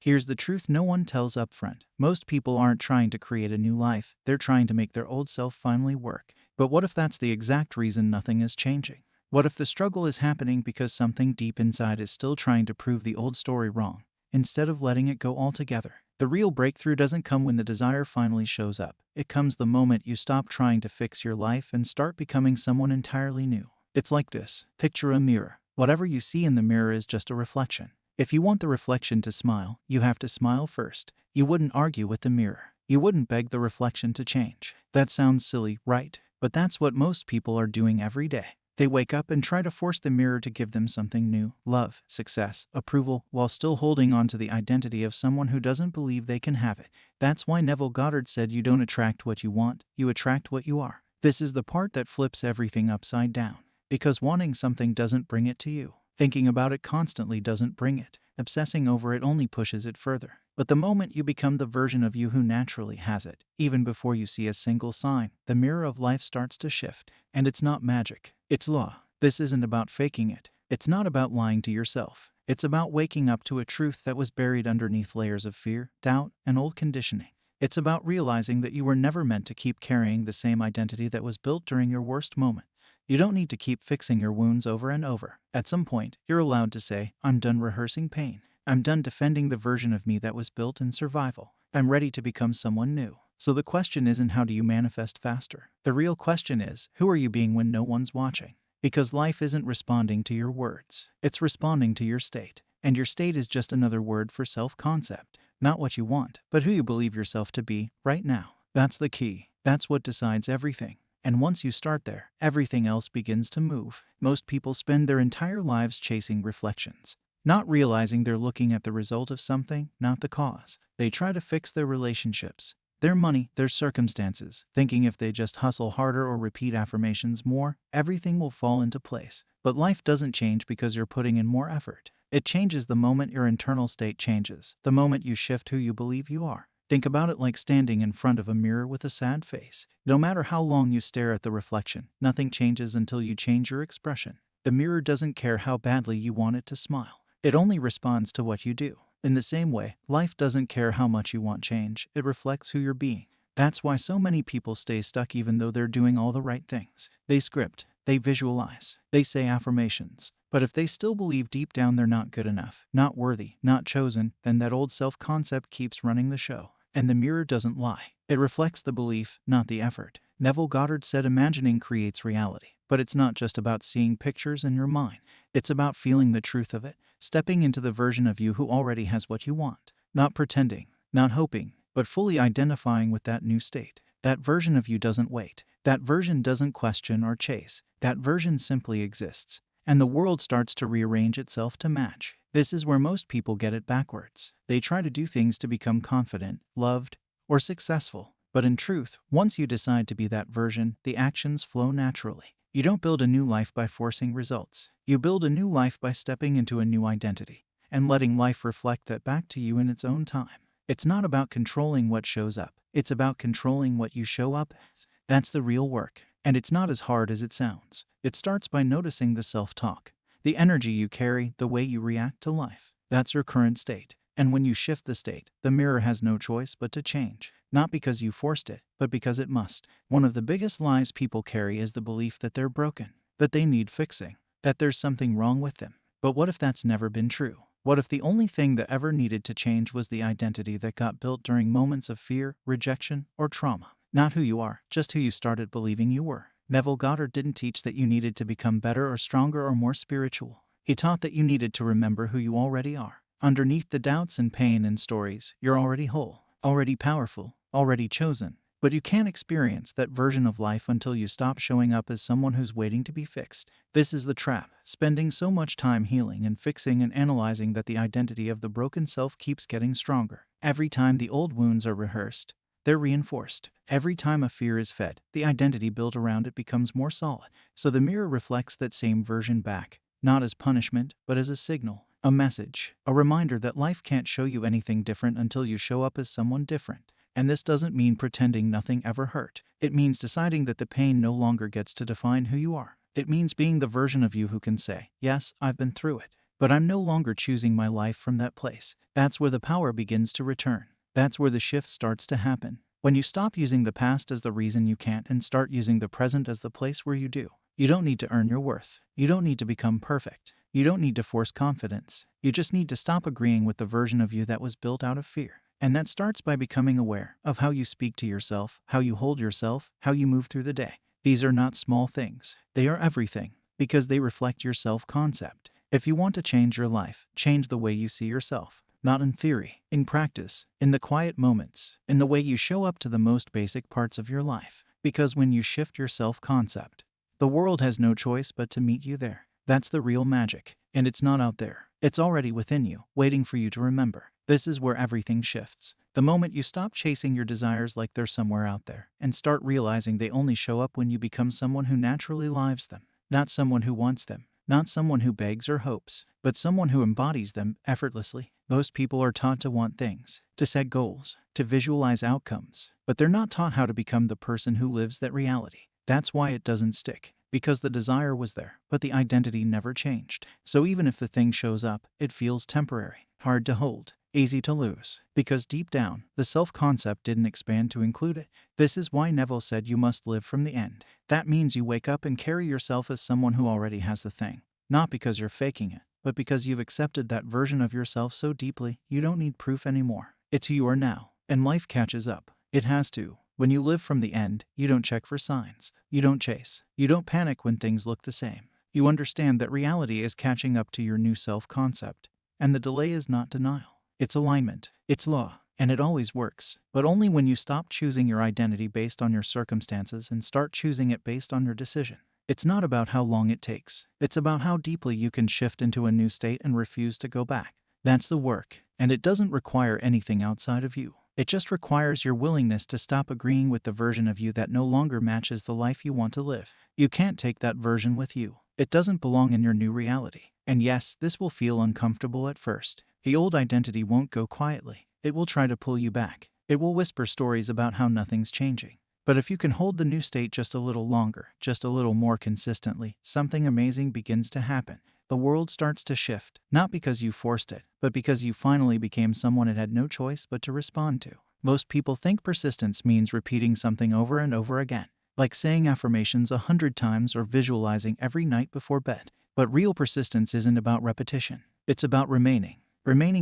Here's the truth no one tells up front. Most people aren't trying to create a new life, they're trying to make their old self finally work. But what if that's the exact reason nothing is changing? What if the struggle is happening because something deep inside is still trying to prove the old story wrong, instead of letting it go altogether? The real breakthrough doesn't come when the desire finally shows up. It comes the moment you stop trying to fix your life and start becoming someone entirely new. It's like this. Picture a mirror. Whatever you see in the mirror is just a reflection. If you want the reflection to smile, you have to smile first. You wouldn't argue with the mirror. You wouldn't beg the reflection to change. That sounds silly, right? But that's what most people are doing every day. They wake up and try to force the mirror to give them something new, love, success, approval, while still holding on to the identity of someone who doesn't believe they can have it. That's why Neville Goddard said you don't attract what you want, you attract what you are. This is the part that flips everything upside down. Because wanting something doesn't bring it to you. Thinking about it constantly doesn't bring it. Obsessing over it only pushes it further. But the moment you become the version of you who naturally has it, even before you see a single sign, the mirror of life starts to shift. And it's not magic. It's law. This isn't about faking it. It's not about lying to yourself. It's about waking up to a truth that was buried underneath layers of fear, doubt, and old conditioning. It's about realizing that you were never meant to keep carrying the same identity that was built during your worst moment. You don't need to keep fixing your wounds over and over. At some point, you're allowed to say, I'm done rehearsing pain. I'm done defending the version of me that was built in survival. I'm ready to become someone new. So the question isn't how do you manifest faster? The real question is, who are you being when no one's watching? Because life isn't responding to your words. It's responding to your state. And your state is just another word for self-concept. Not what you want, but who you believe yourself to be right now. That's the key. That's what decides everything. And once you start there, everything else begins to move. Most people spend their entire lives chasing reflections, not realizing they're looking at the result of something, not the cause. They try to fix their relationships, their money, their circumstances, thinking if they just hustle harder or repeat affirmations more, everything will fall into place. But life doesn't change because you're putting in more effort. It changes the moment your internal state changes, the moment you shift who you believe you are. Think about it like standing in front of a mirror with a sad face. No matter how long you stare at the reflection, nothing changes until you change your expression. The mirror doesn't care how badly you want it to smile. It only responds to what you do. In the same way, life doesn't care how much you want change. It reflects who you're being. That's why so many people stay stuck even though they're doing all the right things. They script, they visualize, they say affirmations. But if they still believe deep down they're not good enough, not worthy, not chosen, then that old self-concept keeps running the show. And the mirror doesn't lie. It reflects the belief, not the effort. Neville Goddard said imagining creates reality. But it's not just about seeing pictures in your mind. It's about feeling the truth of it, stepping into the version of you who already has what you want. Not pretending, not hoping, but fully identifying with that new state. That version of you doesn't wait. That version doesn't question or chase. That version simply exists. And the world starts to rearrange itself to match. This is where most people get it backwards. They try to do things to become confident, loved, or successful. But in truth, once you decide to be that version, the actions flow naturally. You don't build a new life by forcing results. You build a new life by stepping into a new identity and letting life reflect that back to you in its own time. It's not about controlling what shows up. It's about controlling what you show up as. That's the real work. And it's not as hard as it sounds. It starts by noticing the self-talk, the energy you carry, the way you react to life. That's your current state. And when you shift the state, the mirror has no choice but to change. Not because you forced it, but because it must. One of the biggest lies people carry is the belief that they're broken, that they need fixing, that there's something wrong with them. But what if that's never been true? What if the only thing that ever needed to change was the identity that got built during moments of fear, rejection, or trauma? Not who you are, just who you started believing you were. Neville Goddard didn't teach that you needed to become better or stronger or more spiritual. He taught that you needed to remember who you already are. Underneath the doubts and pain and stories, you're already whole, already powerful, already chosen. But you can't experience that version of life until you stop showing up as someone who's waiting to be fixed. This is the trap, spending so much time healing and fixing and analyzing that the identity of the broken self keeps getting stronger. Every time the old wounds are rehearsed, they're reinforced. Every time a fear is fed, the identity built around it becomes more solid. So the mirror reflects that same version back, not as punishment, but as a signal, a message, a reminder that life can't show you anything different until you show up as someone different. And this doesn't mean pretending nothing ever hurt. It means deciding that the pain no longer gets to define who you are. It means being the version of you who can say, yes, I've been through it. but I'm no longer choosing my life from that place. That's where the power begins to return. That's where the shift starts to happen. When you stop using the past as the reason you can't and start using the present as the place where you do. You don't need to earn your worth. You don't need to become perfect. You don't need to force confidence. You just need to stop agreeing with the version of you that was built out of fear. And that starts by becoming aware of how you speak to yourself, how you hold yourself, how you move through the day. These are not small things. They are everything, because they reflect your self-concept. If you want to change your life, change the way you see yourself. Not in theory, in practice, in the quiet moments, in the way you show up to the most basic parts of your life. Because when you shift your self-concept, the world has no choice but to meet you there. That's the real magic. And it's not out there. It's already within you, waiting for you to remember. This is where everything shifts. The moment you stop chasing your desires like they're somewhere out there, and start realizing they only show up when you become someone who naturally lives them. Not someone who wants them. Not someone who begs or hopes, but someone who embodies them effortlessly. Most people are taught to want things, to set goals, to visualize outcomes, but they're not taught how to become the person who lives that reality. That's why it doesn't stick, because the desire was there, but the identity never changed. So even if the thing shows up, it feels temporary, hard to hold, easy to lose, because deep down, the self-concept didn't expand to include it. This is why Neville said you must live from the end. That means you wake up and carry yourself as someone who already has the thing, not because you're faking it, but because you've accepted that version of yourself so deeply, you don't need proof anymore. It's who you are now, and life catches up. It has to. When you live from the end, you don't check for signs. You don't chase. You don't panic when things look the same. You understand that reality is catching up to your new self-concept, and the delay is not denial. It's alignment. It's law. And it always works. But only when you stop choosing your identity based on your circumstances and start choosing it based on your decision. It's not about how long it takes. It's about how deeply you can shift into a new state and refuse to go back. That's the work. And it doesn't require anything outside of you. It just requires your willingness to stop agreeing with the version of you that no longer matches the life you want to live. You can't take that version with you. It doesn't belong in your new reality. And yes, this will feel uncomfortable at first. The old identity won't go quietly. It will try to pull you back. It will whisper stories about how nothing's changing. But if you can hold the new state just a little longer, just a little more consistently, something amazing begins to happen. The world starts to shift, not because you forced it, but because you finally became someone it had no choice but to respond to. Most people think persistence means repeating something over and over again, like saying affirmations 100 times or visualizing every night before bed. But real persistence isn't about repetition. It's about remaining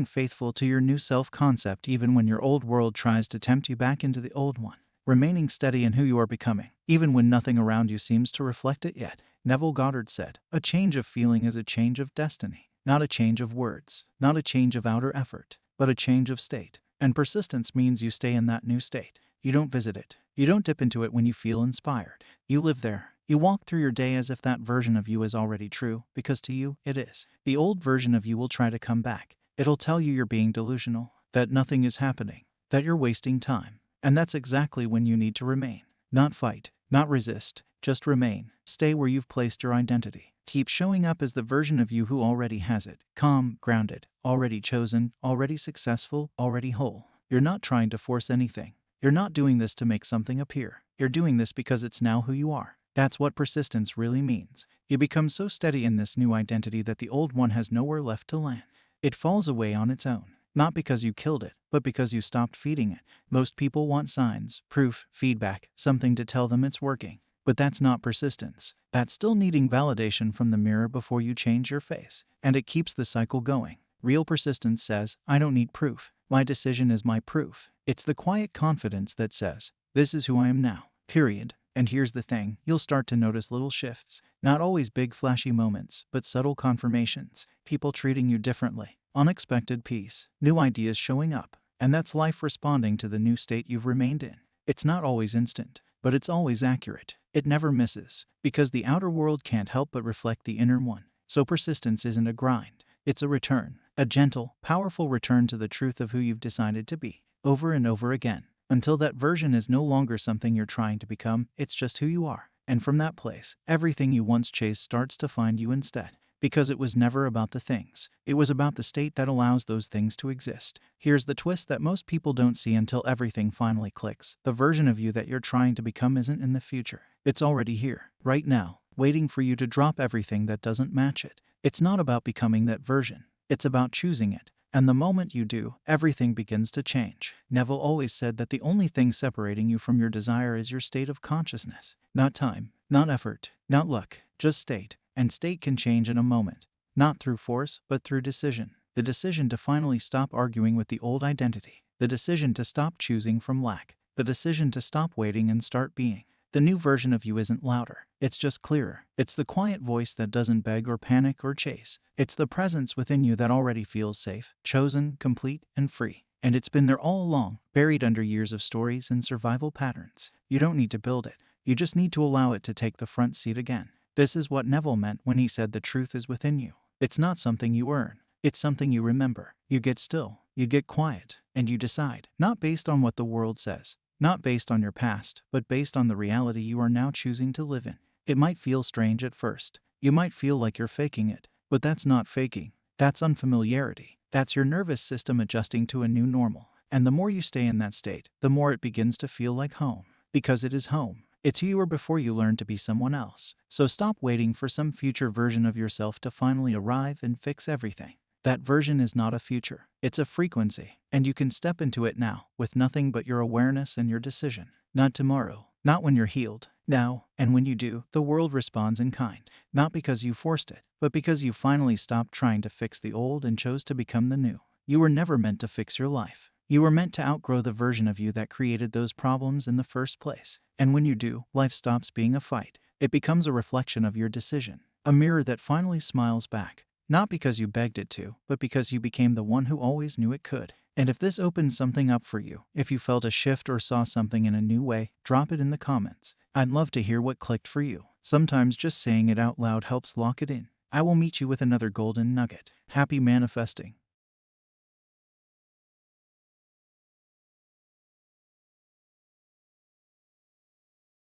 faithful to your new self-concept even when your old world tries to tempt you back into the old one. Remaining steady in who you are becoming, even when nothing around you seems to reflect it yet. Neville Goddard said, "A change of feeling is a change of destiny, not a change of words, not a change of outer effort, but a change of state." And persistence means you stay in that new state. You don't visit it. You don't dip into it when you feel inspired. You live there. You walk through your day as if that version of you is already true, because to you, it is. The old version of you will try to come back. It'll tell you you're being delusional, that nothing is happening, that you're wasting time. And that's exactly when you need to remain. Not fight, not resist, just remain. Stay where you've placed your identity. Keep showing up as the version of you who already has it. Calm, grounded, already chosen, already successful, already whole. You're not trying to force anything. You're not doing this to make something appear. You're doing this because it's now who you are. That's what persistence really means. You become so steady in this new identity that the old one has nowhere left to land. It falls away on its own. Not because you killed it, but because you stopped feeding it. Most people want signs, proof, feedback, something to tell them it's working. But that's not persistence. That's still needing validation from the mirror before you change your face. And it keeps the cycle going. Real persistence says, "I don't need proof. My decision is my proof." It's the quiet confidence that says, "This is who I am now, period." And here's the thing, you'll start to notice little shifts. Not always big flashy moments, but subtle confirmations. People treating you differently. Unexpected peace. New ideas showing up. And that's life responding to the new state you've remained in. It's not always instant, but it's always accurate. It never misses, because the outer world can't help but reflect the inner one. So persistence isn't a grind. It's a return. A gentle, powerful return to the truth of who you've decided to be. Over and over again. Until that version is no longer something you're trying to become, it's just who you are. And from that place, everything you once chased starts to find you instead. Because it was never about the things. It was about the state that allows those things to exist. Here's the twist that most people don't see until everything finally clicks. The version of you that you're trying to become isn't in the future. It's already here, right now, waiting for you to drop everything that doesn't match it. It's not about becoming that version. It's about choosing it. And the moment you do, everything begins to change. Neville always said that the only thing separating you from your desire is your state of consciousness. Not time, not effort, not luck, just state. And state can change in a moment. Not through force, but through decision. The decision to finally stop arguing with the old identity. The decision to stop choosing from lack. The decision to stop waiting and start being. The new version of you isn't louder. It's just clearer. It's the quiet voice that doesn't beg or panic or chase. It's the presence within you that already feels safe, chosen, complete, and free. And it's been there all along, buried under years of stories and survival patterns. You don't need to build it. You just need to allow it to take the front seat again. This is what Neville meant when he said the truth is within you. It's not something you earn. It's something you remember. You get still. You get quiet. And you decide. Not based on what the world says. Not based on your past, but based on the reality you are now choosing to live in. It might feel strange at first. You might feel like you're faking it. But that's not faking. That's unfamiliarity. That's your nervous system adjusting to a new normal. And the more you stay in that state, the more it begins to feel like home. Because it is home. It's who you were before you learned to be someone else. So stop waiting for some future version of yourself to finally arrive and fix everything. That version is not a future. It's a frequency. And you can step into it now, with nothing but your awareness and your decision. Not tomorrow. Not when you're healed. Now. And when you do, the world responds in kind. Not because you forced it, but because you finally stopped trying to fix the old and chose to become the new. You were never meant to fix your life. You were meant to outgrow the version of you that created those problems in the first place. And when you do, life stops being a fight. It becomes a reflection of your decision. A mirror that finally smiles back. Not because you begged it to, but because you became the one who always knew it could. And if this opened something up for you, if you felt a shift or saw something in a new way, drop it in the comments. I'd love to hear what clicked for you. Sometimes just saying it out loud helps lock it in. I will meet you with another golden nugget. Happy manifesting.